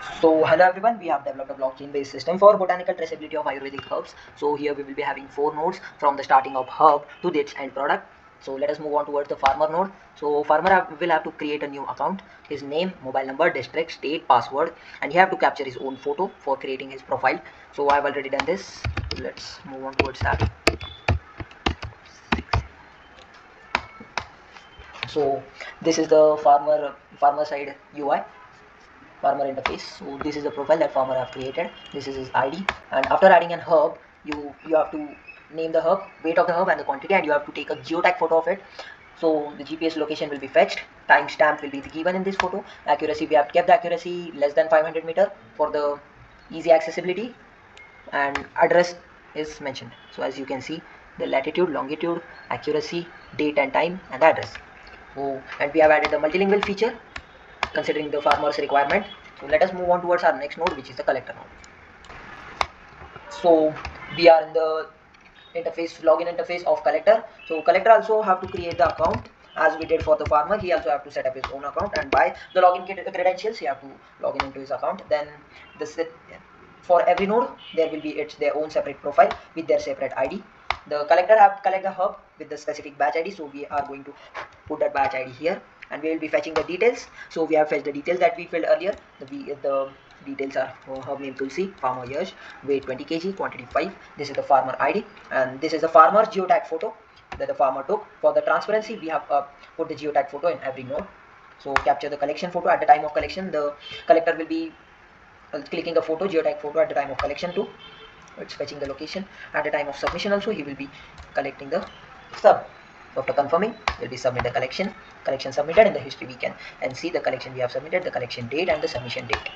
So hello everyone, we have developed a blockchain based system for botanical traceability of Ayurvedic herbs. So here we will be having 4 nodes from the starting of herb to its end product. So let us move on towards the farmer node. So farmer will have to create a new account, his name, mobile number, district, state, password, and he have to capture his own photo for creating his profile. So I've already done this. Let's move on towards that. So this is the farmer side UI. Farmer interface. So this is the profile that farmer have created. This is his ID, and after adding an herb, you have to name the herb, weight of the herb, and the quantity, and you have to take a geotag photo of it. So the GPS location will be fetched, timestamp will be given in this photo, accuracy we have kept the accuracy less than 500 meter for the easy accessibility, and address is mentioned. So as you can see, the latitude, longitude, accuracy, date and time, and the address. So, and we have added the multilingual feature considering the farmer's requirement. So let us move on towards our next node, which is the collector node. So we are in the login interface of collector. So collector also have to create the account as we did for the farmer. He also have to set up his own account, and by the login credentials he have to log in into his account. Then for every node there will be their own separate profile with their separate ID. The collector have to collect the herb with the specific batch ID, so we are going to put that batch ID here, and we will be fetching the details. So we have fetched the details that we filled earlier. The details are herb name Tulsi, farmer Yash, weight 20 kg, quantity 5. This is the farmer ID, and this is the farmer geotag photo that the farmer took. For the transparency, we have put the geotag photo in every node. So capture the collection photo at the time of collection. The collector will be clicking the photo, geotag photo, at the time of collection too. It's fetching the location. At the time of submission also, he will be collecting the sub. So after confirming, will be submit the collection submitted. In the history we can and see the collection we have submitted, the collection date and the submission date.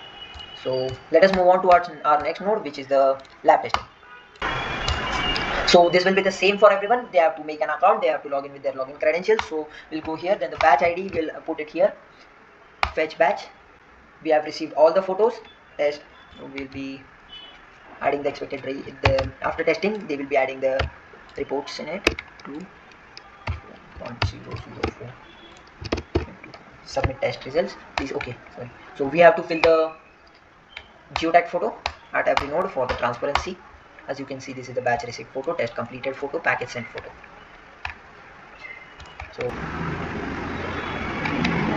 So let us move on towards our next node, which is the lab testing. So this will be the same for everyone. They have to make an account, they have to log in with their login credentials. So we'll go here, then the batch ID will put it here, fetch batch. We have received all the photos, test. So we'll be adding the expected after testing they will be adding the reports in it. 2.004 submit test results, please. Okay, sorry. So we have to fill the geotag photo at every node for the transparency. As you can see, this is the batch receipt photo, test completed photo, package sent photo. So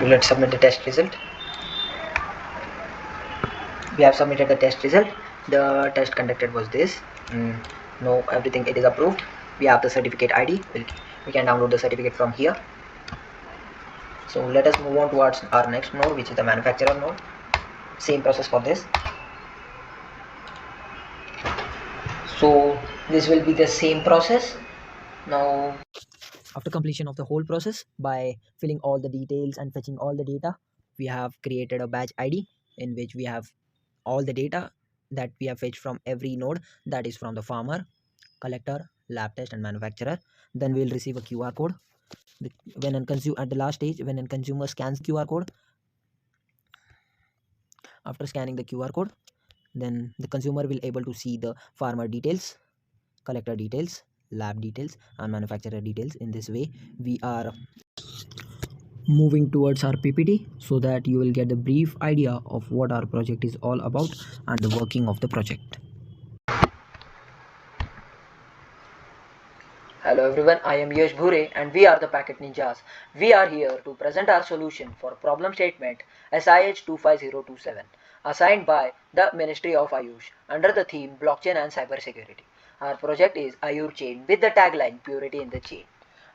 let's submit the test result. We have submitted the test result. The test conducted was this. No, everything it is approved. We have the certificate ID. We can download the certificate from here. So let us move on towards our next node, which is the manufacturer node. Same process for this. So this will be the same process. Now after completion of the whole process, by filling all the details and fetching all the data, we have created a batch ID in which we have all the data that we have fetched from every node, that is from the farmer, collector, lab test and manufacturer. Then we will receive a QR code. At the last stage, when a consumer scans QR code, after scanning the QR code, then the consumer will able to see the farmer details, collector details, lab details and manufacturer details. In this way we are moving towards our PPT, so that you will get a brief idea of what our project is all about and the working of the project. Hello everyone, I am Yash Bhure and we are the Packet Ninjas. We are here to present our solution for problem statement SIH25027 assigned by the Ministry of Ayush under the theme Blockchain and Cybersecurity. Our project is Ayur Chain with the tagline Purity in the Chain.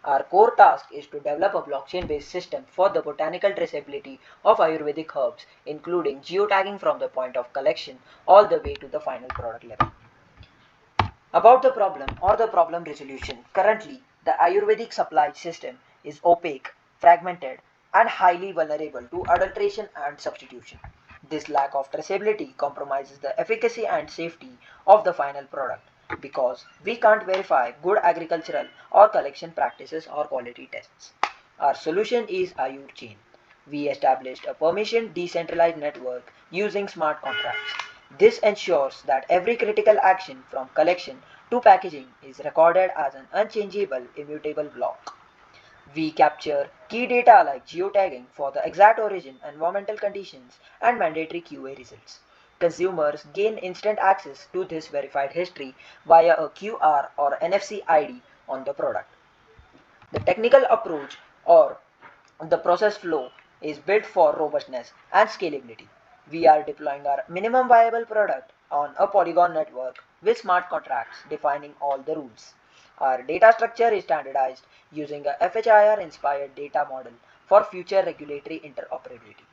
Our core task is to develop a blockchain-based system for the botanical traceability of Ayurvedic herbs, including geotagging from the point of collection all the way to the final product level. About the problem or the problem resolution, currently the Ayurvedic supply system is opaque, fragmented, and highly vulnerable to adulteration and substitution. This lack of traceability compromises the efficacy and safety of the final product because we can't verify good agricultural or collection practices or quality tests. Our solution is Ayur Chain. We established a permission decentralized network using smart contracts. This ensures that every critical action from collection to packaging is recorded as an unchangeable, immutable block. We capture key data like geotagging for the exact origin, environmental conditions, and mandatory QA results. Consumers gain instant access to this verified history via a QR or NFC ID on the product. The technical approach or the process flow is built for robustness and scalability. We are deploying our minimum viable product on a Polygon network with smart contracts defining all the rules. Our data structure is standardized using a FHIR inspired data model for future regulatory interoperability.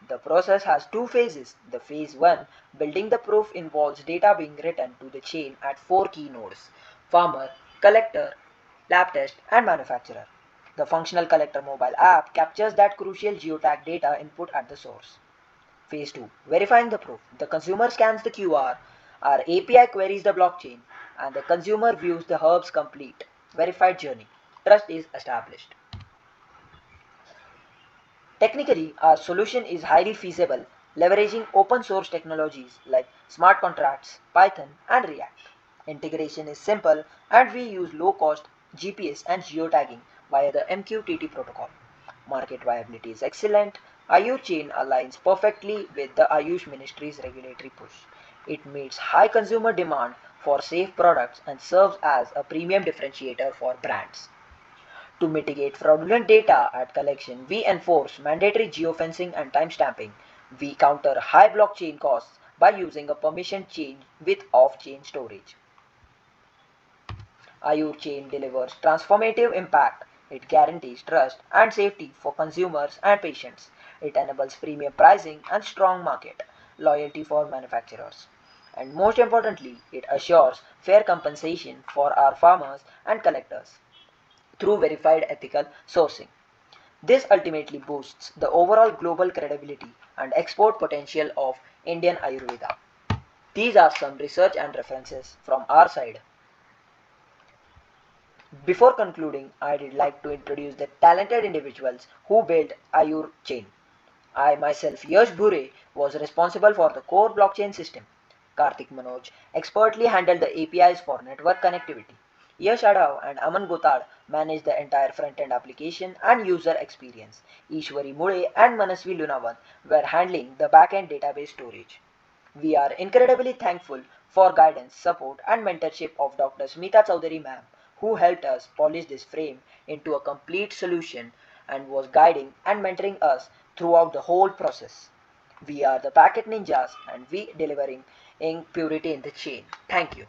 The process has two phases. The phase 1, building the proof, involves data being written to the chain at 4 key nodes: farmer, collector, lab test, and manufacturer. The functional collector mobile app captures that crucial geotag data input at the source. Phase 2, verifying the proof. The consumer scans the QR, our API queries the blockchain, and the consumer views the herb's complete, verified journey. Trust is established. Technically, our solution is highly feasible, leveraging open source technologies like smart contracts, Python, and React. Integration is simple, and we use low-cost GPS and geotagging via the MQTT protocol. Market viability is excellent. Ayur chain aligns perfectly with the Ayush Ministry's regulatory push. It meets high consumer demand for safe products and serves as a premium differentiator for brands. To mitigate fraudulent data at collection, we enforce mandatory geofencing and timestamping. We counter high blockchain costs by using a permission chain with off-chain storage. Ayur chain delivers transformative impact. It guarantees trust and safety for consumers and patients. It enables premium pricing and strong market loyalty for manufacturers. And most importantly, it assures fair compensation for our farmers and collectors through verified ethical sourcing. This ultimately boosts the overall global credibility and export potential of Indian Ayurveda. These are some research and references from our side. Before concluding, I would like to introduce the talented individuals who built Ayur chain. I myself, Yash Bhure, was responsible for the core blockchain system. Karthik Manoj expertly handled the APIs for network connectivity. Yash Adhav and Aman Gotad managed the entire front-end application and user experience. Ishwari Mule and Manasvi Lunavan were handling the back-end database storage. We are incredibly thankful for guidance, support, and mentorship of Dr. Smita Chaudhary ma'am, who helped us polish this frame into a complete solution and was guiding and mentoring us throughout the whole process. We are the packet ninjas and we delivering in purity in the chain. Thank you.